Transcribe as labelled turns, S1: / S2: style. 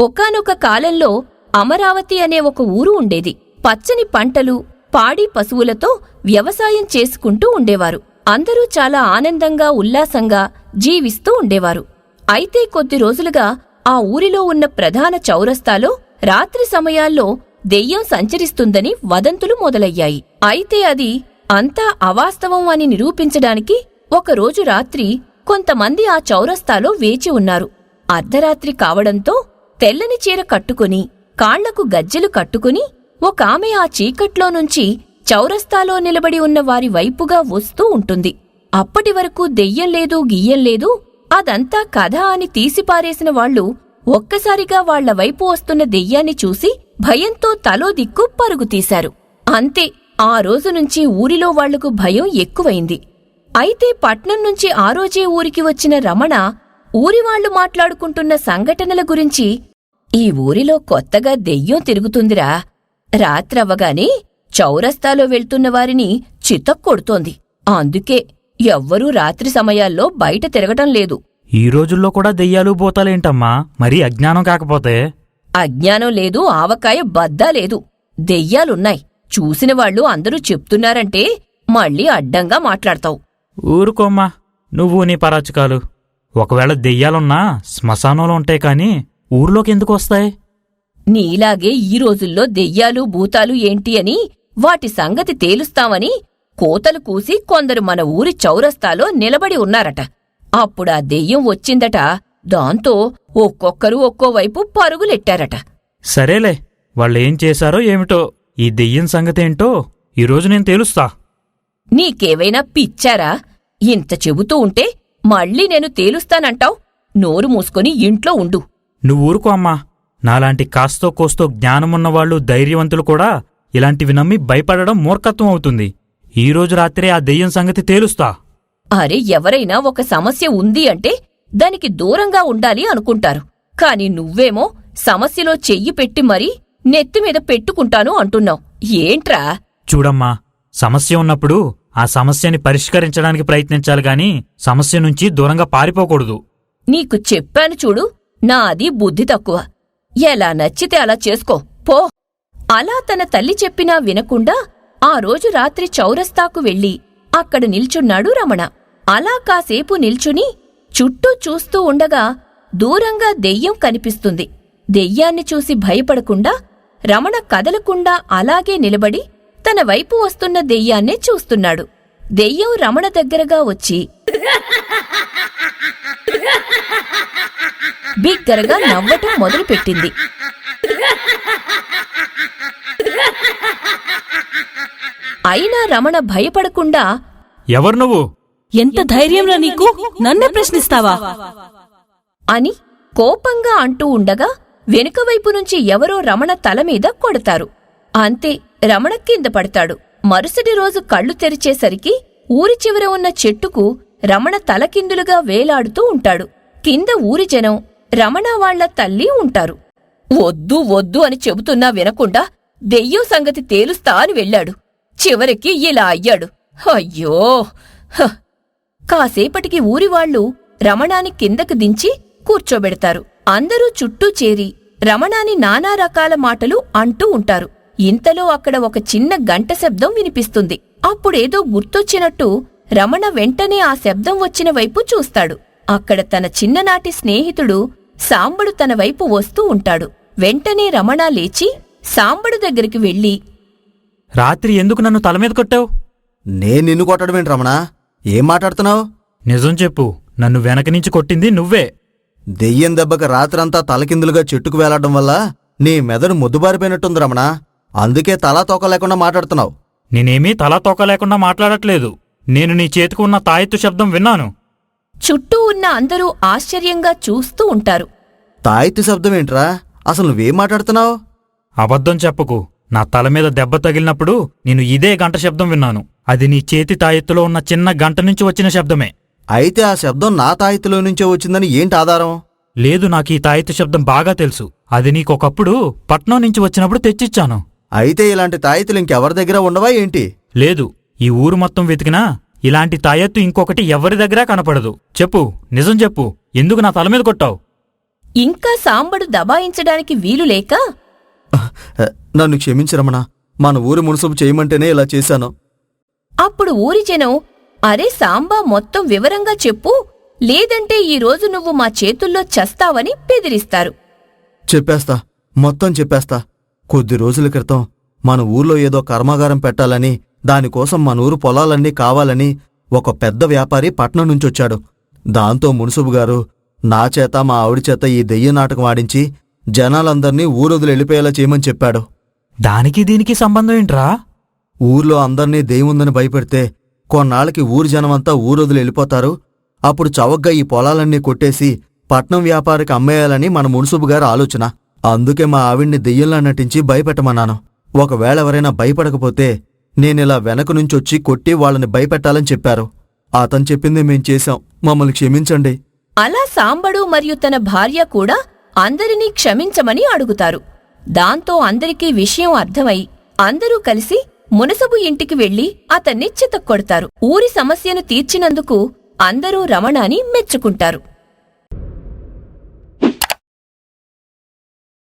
S1: ఒకానొక కాలంలో అమరావతి అనే ఒక ఊరు ఉండేది. పచ్చని పంటలు, పాడి పశువులతో వ్యవసాయం చేసుకుంటూ ఉండేవారు. అందరూ చాలా ఆనందంగా ఉల్లాసంగా జీవిస్తూ ఉండేవారు. అయితే కొద్ది రోజులుగా ఆ ఊరిలో ఉన్న ప్రధాన చౌరస్తాలో రాత్రి సమయాల్లో దెయ్యం సంచరిస్తుందని వదంతులు మొదలయ్యాయి. అయితే అది అంతా అవాస్తవం అని నిరూపించడానికి ఒకరోజు రాత్రి కొంతమంది ఆ చౌరస్తాలో వేచి ఉన్నారు. అర్ధరాత్రి కావడంతో తెల్లని చీర కట్టుకుని, కాళ్లకు గజ్జెలు కట్టుకుని ఒకామె ఆ చీకట్లో నుంచి చౌరస్తాలో నిలబడి ఉన్న వారి వైపుగా వస్తూ ఉంటుంది. అప్పటివరకు దెయ్యం లేదు, గియ్యం లేదు, అదంతా కథ అని తీసిపారేసిన వాళ్లు ఒక్కసారిగా వాళ్ల వైపు వస్తున్న దెయ్యాన్ని చూసి భయంతో తలో దిక్కు పరుగుతీశారు. అంతే, ఆ రోజునుంచి ఊరిలో వాళ్లకు భయం ఎక్కువైంది. అయితే పట్నం నుంచి ఆ రోజే ఊరికి వచ్చిన రమణ ఊరివాళ్లు మాట్లాడుకుంటున్న సంఘటనల గురించి, "ఈ ఊరిలో కొత్తగా దెయ్యం తిరుగుతుందిరా. రాత్రవ్వగానే చౌరస్తాలో వెళ్తున్న వారిని చితక్కొడుతోంది. అందుకే ఎవ్వరూ రాత్రి సమయాల్లో బయట తిరగటం లేదు."
S2: ఈ రోజుల్లో కూడా దెయ్యాలు పోతాలేంటమ్మా? మరీ అజ్ఞానం కాకపోతే?
S1: అజ్ఞానం లేదు, ఆవకాయ బద్దా లేదు. దెయ్యాలున్నాయి. చూసినవాళ్లు అందరూ చెప్తున్నారంటే మళ్ళీ అడ్డంగా మాట్లాడతావు.
S2: ఊరుకోమ్మా, నువ్వు నీ పరాచకాలు. ఒకవేళ దెయ్యాలున్నా శ్మశానంలో ఉంటాయి కాని ఊర్లోకెందుకు వస్తాయి?
S1: నీలాగే ఈ రోజుల్లో దెయ్యాలు భూతాలు ఏంటి అని వాటి సంగతి తేలుస్తామని కోతలు కూసి కొందరు మన ఊరి చౌరస్తాలో నిలబడి ఉన్నారట. అప్పుడా దెయ్యం వచ్చిందట. దాంతో ఒక్కొక్కరు ఒక్కోవైపు పరుగులెట్టారట.
S2: సరేలే, వాళ్ళేం చేశారో ఏమిటో. ఈ దెయ్యం సంగతేంటో ఈరోజు నేను తేలుస్తా.
S1: నీకేవైనా పిచ్చారా? ఇంత చెబుతూ ఉంటే మళ్ళీ నేను తేలుస్తానంటావ్. నోరు మూసుకొని ఇంట్లో ఉండు.
S2: నువ్వూరుకో అమ్మా. నాలాంటి కాస్తో కోస్తో జ్ఞానమున్నవాళ్లు, ధైర్యవంతులు కూడా ఇలాంటివి నమ్మి భయపడడం మూర్ఖత్వం అవుతుంది. ఈరోజు రాత్రే ఆ దెయ్యం సంగతి తేలుస్తా.
S1: అరే, ఎవరైనా ఒక సమస్య ఉంది అంటే దానికి దూరంగా ఉండాలి అనుకుంటారు. కాని నువ్వేమో సమస్యలో చెయ్యి పెట్టి మరీ నెత్తిమీద పెట్టుకుంటాను అంటున్నావు. ఏంట్రా?
S2: చూడమ్మా, సమస్య ఉన్నప్పుడు ఆ సమస్యని పరిష్కరించడానికి ప్రయత్నించాలి గాని సమస్య నుంచి దూరంగా పారిపోకూడదు.
S1: నీకు చెప్పాను చూడు, నాది బుద్ధి తక్కువ. ఎలా నచ్చితే అలా చేసుకో పో. అలా తన తల్లి చెప్పినా వినకుండా ఆ రోజు రాత్రి చౌరస్తాకు వెళ్లి అక్కడ నిల్చున్నాడు రమణ. అలా కాసేపు నిల్చుని చుట్టూ చూస్తూ ఉండగా దూరంగా దెయ్యం కనిపిస్తుంది. దెయ్యాన్ని చూసి భయపడకుండా రమణ కదలకుండా అలాగే నిలబడి తన వైపు వస్తున్న దెయ్యాన్నే చూస్తున్నాడు. దెయ్యం రమణ దగ్గరగా వచ్చి బిగ్గరగా నవ్వటం మొదలుపెట్టింది. అయినా రమణ భయపడకుండా,
S2: ఎవరు నువ్వు?
S3: ఎంత ధైర్యంరా నీకు? నన్నే ప్రశ్నిస్తావా?
S1: అని కోపంగా అంటూ ఉండగా వెనుకవైపు నుంచి ఎవరో రమణ తలమీద కొడతారు. అంతే, రమణ కింద పడతాడు. మరుసటి రోజు కళ్ళు తెరిచేసరికి ఊరి చివర ఉన్న చెట్టుకు రమణ తలకిందులుగా వేలాడుతూ ఉంటాడు. కింద ఊరి జనం, రమణ వాళ్ల తల్లి ఉంటారు. వద్దు వద్దు అని చెబుతున్నా వినకుండా దెయ్యం సంగతి తేలుస్తా అని వెళ్లాడు. చివరికి ఇలా అయ్యాడు. అయ్యో! కాసేపటికి ఊరివాళ్లు రమణాని కిందకు దించి కూర్చోబెడతారు. అందరూ చుట్టూ చేరి రమణాని నానా రకాల మాటలు అంటూ ఉంటారు. ఇంతలో అక్కడ ఒక చిన్న గంట శబ్దం వినిపిస్తుంది. అప్పుడేదో గుర్తొచ్చినట్టు రమణ వెంటనే ఆ శబ్దం వచ్చిన వైపు చూస్తాడు. అక్కడ తన చిన్ననాటి స్నేహితుడు సాంబడు తన వైపు వస్తూ ఉంటాడు. వెంటనే రమణ లేచి సాంబడు దగ్గరికి వెళ్లి,
S2: రాత్రి ఎందుకు నన్ను తలమీద కొట్టావు?
S4: నేను నిన్ను కొట్టడమేంటి రమణా? ఏం మాట్లాడుతున్నావు?
S2: నిజం చెప్పు, నన్ను వెనకనుంచి కొట్టింది నువ్వే.
S4: దెయ్యం దెబ్బకి రాత్రంతా తలకిందులుగా చెట్టుకు వేలాడడం వల్ల నీ మెదడు ముద్దుబారిపోయినట్టుంది రమణా. అందుకే తలా తోక లేకుండా మాట్లాడుతున్నావు.
S2: నేనేమీ తలా తోక లేకుండా మాట్లాడట్లేదు. నేను నీ చేతికి ఉన్న తాయెత్తు శబ్దం విన్నాను.
S1: చుట్టూ ఉన్న అందరూ ఆశ్చర్యంగా చూస్తూ ఉంటారు.
S4: తాయెత్తు శబ్దమేంట్రా? అసలు నువ్వేం మాట్లాడుతున్నావు?
S2: అబద్ధం చెప్పకు. నా తలమీద దెబ్బ తగిలినప్పుడు నేను ఇదే గంట శబ్దం విన్నాను. అది నీ చేతి తాయెత్తులో ఉన్న చిన్న గంట నుంచి వచ్చిన శబ్దమే.
S4: అయితే ఆ శబ్దం నా తాయెత్తులో నుంచే వచ్చిందని ఏంటి ఆధారం?
S2: లేదు, నాకీ తాయెత్తు శబ్దం బాగా తెలుసు. అది నీకొకప్పుడు పట్నం నుంచి వచ్చినప్పుడు తెచ్చిచ్చాను.
S4: అయితే ఇలాంటి తాయెత్తులు ఇంకెవరి దగ్గర ఉండవా ఏంటి?
S2: లేదు, ఈ ఊరు మొత్తం వెతికినా ఇలాంటి తాయెత్తు ఇంకొకటి ఎవరి దగ్గరా కనపడదు. చెప్పు, నిజం చెప్పు, ఎందుకు నా తలమీద కొట్టావు?
S1: ఇంకా సాంబడు దబాయించడానికి వీలులేక,
S4: నన్ను క్షమించు రమణ, మన ఊరి మున్సబు చేయమంటేనే ఇలా చేశాను.
S1: అప్పుడు ఊరి జనం, అరే సాంబా మొత్తం వివరంగా చెప్పు, లేదంటే ఈరోజు నువ్వు మా చేతుల్లో చస్తావని బెదిరిస్తారు.
S4: చెప్పేస్తా, మొత్తం చెప్పేస్తా. కొద్ది రోజుల క్రితం మన ఊర్లో ఏదో కర్మాగారం పెట్టాలని, దానికోసం మన ఊరు పొలాలన్నీ కావాలని ఒక పెద్ద వ్యాపారి పట్నం నుంచొచ్చాడు. దాంతో మున్సబు గారు నా చేత మా ఆవిడ చేత ఈ దెయ్యం నాటకం ఆడించి జనాలందర్నీ ఊరొదిలి వెళ్ళిపోయేలా చేయమని చెప్పాడు.
S2: దానికి దీనికి సంబంధం ఏంట్రా?
S4: ఊర్లో అందర్నీ దెయ్యముందని భయపెడితే కొన్నాళ్ళకి ఊరి జనమంతా ఊరొదిలి వెళ్ళిపోతారు. అప్పుడు చవగ్గా ఈ పొలాలన్నీ కొట్టేసి పట్నం వ్యాపారికి అమ్మేయాలని మన మున్సబు గారి ఆలోచన. అందుకే మా ఆవిడ్ని దెయ్యంలా నటించి భయపెట్టమన్నాను. ఒకవేళ ఎవరైనా భయపడకపోతే నేనిలా వెనక నుంచొచ్చి కొట్టి వాళ్ళని భయపెట్టాలని చెప్పారు. అతను చెప్పింది మేం చేశాం, మమ్మల్ని క్షమించండి.
S1: అలా సాంబడు మరియు తన భార్య కూడా అందరినీ క్షమించమని అడుగుతారు. దాంతో అందరికీ విషయం అర్థమై అందరూ కలిసి మునసబు ఇంటికి వెళ్లి అతన్ని చితక్కొడతారు. ఊరి సమస్యను తీర్చినందుకు అందరూ రమణాని మెచ్చుకుంటారు.